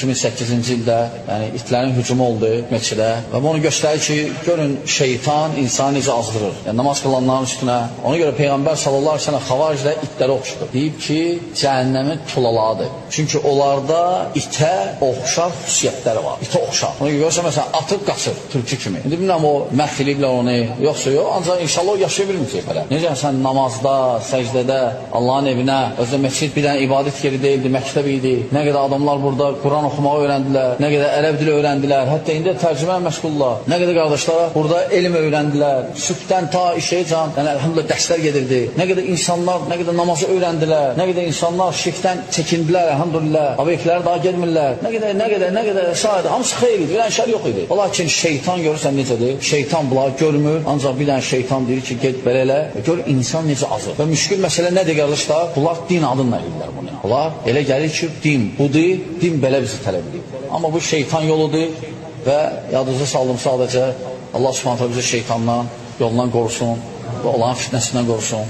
2008-ci ildə itlərin hücumu oldu Meçidə və bunu göstərir ki, görün şeytan insanı necə azdırır. Namaz qılanların üstünə. Ona görə Peyğəmbər sallallahu əleyhi və səlləm xavaricdə itlərə oxşudur. Deyib ki, cəhənnəmin tulaladıdır. Çünki onlarda itə oxşar xüsusiyyətləri var. İtə oxşar. Ona görə görürsə, məsələn, atıb qaçır, türkü kimi. İndi bilməm o məhv eləyiblər onu, yoxsa yox, ancaq inşallah o yaşaya bilməyəcək belə. Necə sən namazda, səcdədə, Allahın evinə, özdə məscid bir dənə ibadət yeri deyildi, məktəb idi. Nə qədər adamlar burada Quran oxumağı öyrəndilər, nə qədər ərəb dili öyrəndilər, hətta indi tərcümə məşğullar. Nə qədər qardaşlar burada elm öyrəndilər, sübhdən ta işəyican, əlhamdülillah dərslər gedirdi. Nə qədər insanlar, nə qədər namazı öyrəndilər, nə qədər insanlar şirkdən çəkindilər, əlhamdülillah. Obyektlərə daha gelmirlər. Nə qədər şahid, hamısı xeyir idi, bir dənə şər yox idi. Lakin şeytan görürsən necədir? Şeytan bunları görmür, ancaq bir dənə şeytan deyir ki, get belə elə, gör insan necə azır. Və müşkül məsələ nədir qardaşlar? Bunlar din adınla edirlər bunu. Bunlar elə gəlir ki, din budur, din belə bizi tələb edir. Amma bu şeytan yoludur və yadınıza saldım sadəcə Allah Subhanahu bizi şeytandan, yolundan qorusun və olan fitnəsindən qorusun.